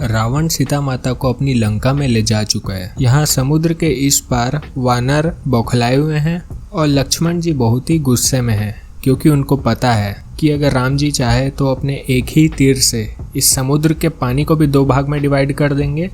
रावण सीता माता को अपनी लंका में ले जा चुका है। यहाँ समुद्र के इस पार वानर बौखलाए हुए हैं और लक्ष्मण जी बहुत ही गुस्से में हैं, क्योंकि उनको पता है कि अगर राम जी चाहे तो अपने एक ही तीर से इस समुद्र के पानी को भी 2 भाग में डिवाइड कर देंगे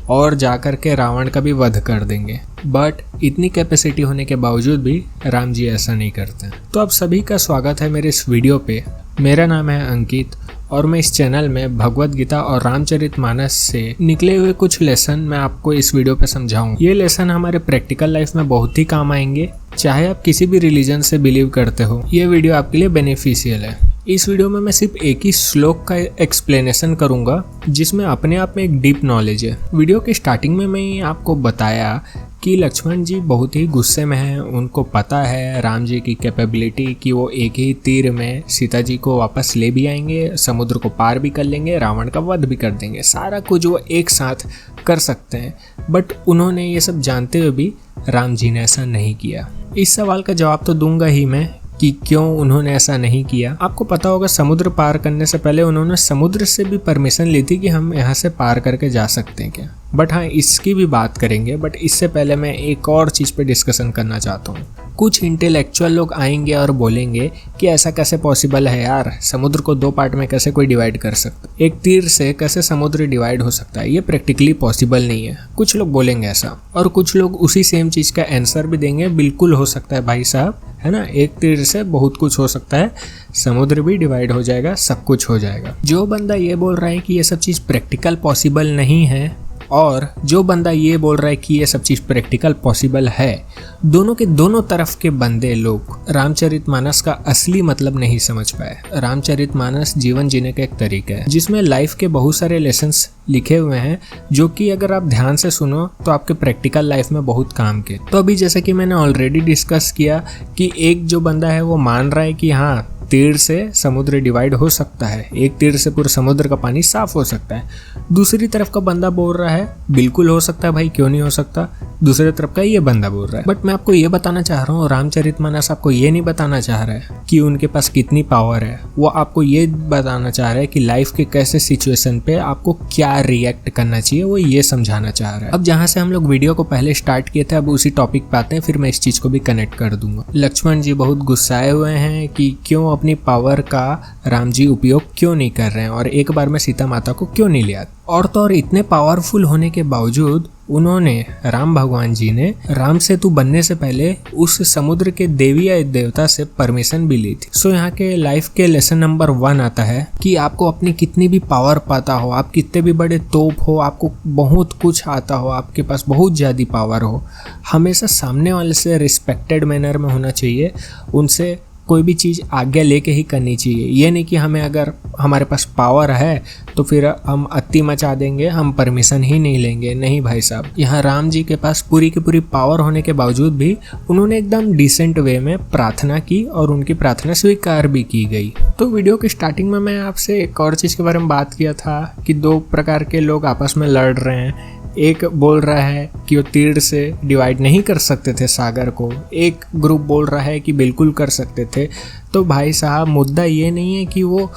और जाकर के रावण का भी वध कर देंगे। बट इतनी कैपेसिटी होने के बावजूद भी राम जी ऐसा नहीं करते। तो आप सभी का स्वागत है मेरे इस वीडियो पे। मेरा नाम है अंकित और मैं इस चैनल में भगवत गीता और रामचरितमानस से निकले हुए कुछ लेसन मैं आपको इस वीडियो पे समझाऊंगा। ये लेसन हमारे प्रैक्टिकल लाइफ में बहुत ही काम आएंगे, चाहे आप किसी भी रिलीजन से बिलीव करते हो। ये वीडियो आपके लिए बेनिफिशियल है। इस वीडियो में मैं सिर्फ एक ही श्लोक का एक्सप्लेनेशन करूंगा, जिसमें अपने आप में एक डीप नॉलेज है। वीडियो के स्टार्टिंग में मैं आपको बताया कि लक्ष्मण जी बहुत ही गुस्से में हैं। उनको पता है राम जी की कैपेबिलिटी कि वो एक ही तीर में सीता जी को वापस ले भी आएंगे, समुद्र को पार भी कर लेंगे, रावण का वध भी कर देंगे। सारा कुछ वो एक साथ कर सकते हैं। बट उन्होंने ये सब जानते हुए भी राम जी ने ऐसा नहीं किया। इस सवाल का जवाब तो दूंगा ही मैं कि क्यों उन्होंने ऐसा नहीं किया। आपको पता होगा समुद्र पार करने से पहले उन्होंने समुद्र से भी परमिशन ली थी कि हम यहाँ से पार करके जा सकते हैं क्या। बट हाँ, इसकी भी बात करेंगे। बट इससे पहले मैं एक और चीज़ पे डिस्कशन करना चाहता हूँ। कुछ इंटेलेक्चुअल लोग आएंगे और बोलेंगे कि ऐसा कैसे पॉसिबल है यार, समुद्र को 2 पार्ट में कैसे कोई डिवाइड कर सकता है, एक तीर से कैसे समुद्र डिवाइड हो सकता है, ये प्रैक्टिकली पॉसिबल नहीं है। कुछ लोग बोलेंगे ऐसा, और कुछ लोग उसी सेम चीज़ का आंसर भी देंगे, बिल्कुल हो सकता है भाई साहब, है ना, एक तीर से बहुत कुछ हो सकता है, समुद्र भी डिवाइड हो जाएगा, सब कुछ हो जाएगा। जो बंदा ये बोल रहा है कि ये सब चीज़ प्रैक्टिकल पॉसिबल नहीं है और जो बंदा ये बोल रहा है कि ये सब चीज़ प्रैक्टिकल पॉसिबल है, दोनों के दोनों तरफ के बंदे लोग रामचरितमानस का असली मतलब नहीं समझ पाए। रामचरितमानस जीवन जीने का एक तरीका है, जिसमें लाइफ के बहुत सारे लेसन्स लिखे हुए हैं, जो कि अगर आप ध्यान से सुनो तो आपके प्रैक्टिकल लाइफ में बहुत काम के। तो अभी जैसे कि मैंने ऑलरेडी डिस्कस किया कि एक जो बंदा है वो मान रहा है कि हाँ, तीर से समुद्र डिवाइड हो सकता है, एक तीर से पूरा समुद्र का पानी साफ हो सकता है। दूसरी तरफ का बंदा बोल रहा है बिल्कुल हो सकता है भाई, क्यों नहीं हो सकता। दूसरी तरफ का ये बंदा बोल रहा है। बट मैं आपको ये बताना चाह रहा हूँ, रामचरितमानस आपको ये नहीं बताना चाह रहा है कि उनके पास कितनी पावर है। वो आपको ये बताना चाह रहा है कि लाइफ के कैसे सिचुएशन पे आपको क्या रिएक्ट करना चाहिए, वो ये समझाना चाह रहा है। अब जहाँ से हम लोग वीडियो को पहले स्टार्ट किए थे, अब उसी टॉपिक पे आते हैं, फिर मैं इस चीज को भी कनेक्ट कर दूंगा। लक्ष्मण जी बहुत गुस्साए हुए हैं कि क्यों अपनी पावर का राम जी उपयोग क्यों नहीं कर रहे हैं और एक बार में सीता माता को क्यों नहीं लिया। और तो और इतने पावरफुल होने के बावजूद उन्होंने, राम भगवान जी ने राम सेतु बनने से पहले उस समुद्र के देवी या देवता से परमिशन भी ली थी। सो यहाँ के लाइफ के लेसन नंबर 1 आता है कि आपको अपनी कितनी भी पावर पता हो, आप कितने भी बड़े तोप हो, आपको बहुत कुछ आता हो, आपके पास बहुत ज़्यादा पावर हो, हमेशा सामने वाले से रिस्पेक्टेड मैनर में होना चाहिए। उनसे कोई भी चीज़ आज्ञा लेके ही करनी चाहिए। ये नहीं कि हमें अगर हमारे पास पावर है तो फिर हम अति मचा देंगे, हम परमिशन ही नहीं लेंगे। नहीं भाई साहब, यहाँ राम जी के पास पूरी की पूरी पावर होने के बावजूद भी उन्होंने एकदम डिसेंट वे में प्रार्थना की और उनकी प्रार्थना स्वीकार भी की गई। तो वीडियो के स्टार्टिंग में मैं आपसे एक और चीज़ के बारे में बात किया था कि 2 प्रकार के लोग आपस में लड़ रहे हैं। एक बोल रहा है कि वो तीर से डिवाइड नहीं कर सकते थे सागर को, एक ग्रुप बोल रहा है कि बिल्कुल कर सकते थे। तो भाई साहब, मुद्दा ये नहीं है कि वो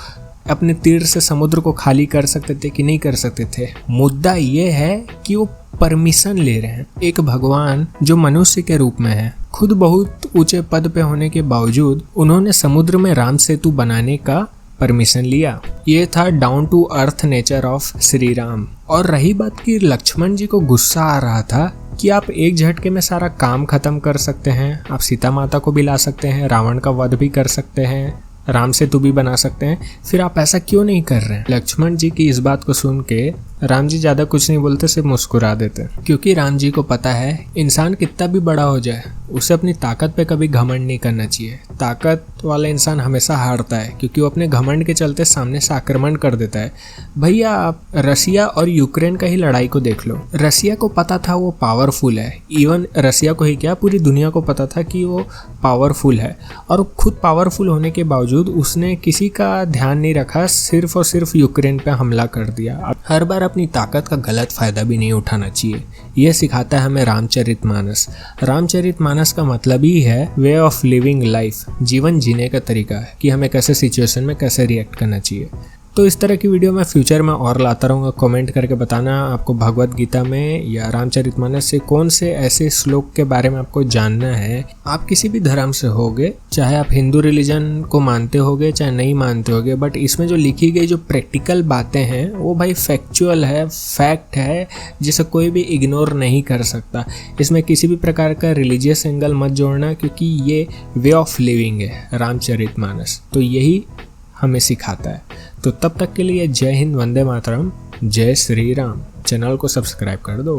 अपने तीर से समुद्र को खाली कर सकते थे कि नहीं कर सकते थे। मुद्दा ये है कि वो परमिशन ले रहे हैं। एक भगवान जो मनुष्य के रूप में है, खुद बहुत ऊंचे पद पे होने के बावजूद उन्होंने समुद्र में राम सेतु बनाने का परमिशन लिया। ये था down to earth nature of Shri Ram. और रही बात कि लक्ष्मण जी को गुस्सा आ रहा था कि आप एक झटके में सारा काम खत्म कर सकते हैं, आप सीता माता को भी ला सकते हैं, रावण का वध भी कर सकते हैं, राम सेतु भी बना सकते हैं, फिर आप ऐसा क्यों नहीं कर रहे हैं। लक्ष्मण जी की इस बात को सुन के राम जी ज़्यादा कुछ नहीं बोलते, सिर्फ मुस्कुरा देते, क्योंकि राम जी को पता है इंसान कितना भी बड़ा हो जाए उसे अपनी ताकत पे कभी घमंड नहीं करना चाहिए। ताकत वाला इंसान हमेशा हारता है, क्योंकि वो अपने घमंड के चलते सामने से आक्रमण कर देता है। भैया, आप रसिया और यूक्रेन का ही लड़ाई को देख लो। रसिया को पता था वो पावरफुल है, इवन रसिया को ही क्या, पूरी दुनिया को पता था कि वो पावरफुल है, और खुद पावरफुल होने के बावजूद उसने किसी का ध्यान नहीं रखा, सिर्फ और सिर्फ यूक्रेन पे हमला कर दिया। हर बार अपनी ताकत का गलत फायदा भी नहीं उठाना चाहिए। यह सिखाता है हमें रामचरितमानस। रामचरितमानस का मतलब ही है वे ऑफ लिविंग लाइफ, जीवन जीने का तरीका है कि हमें कैसे सिचुएशन में कैसे रिएक्ट करना चाहिए। तो इस तरह की वीडियो मैं फ्यूचर में और लाता रहूँगा। कमेंट करके बताना आपको भगवत गीता में या रामचरितमानस से कौन से ऐसे श्लोक के बारे में आपको जानना है। आप किसी भी धर्म से होगे, चाहे आप हिंदू रिलीजन को मानते होगे चाहे नहीं मानते होगे, बट इसमें जो लिखी गई जो प्रैक्टिकल बातें हैं वो भाई फैक्चुअल है, फैक्ट है, जिसे कोई भी इग्नोर नहीं कर सकता। इसमें किसी भी प्रकार का रिलीजियस एंगल मत जोड़ना, क्योंकि ये वे ऑफ लिविंग है रामचरितमानस, तो यही हमें सिखाता है। तो तब तक के लिए जय हिंद, वंदे मातरम, जय श्री राम। चैनल को सब्सक्राइब कर दो।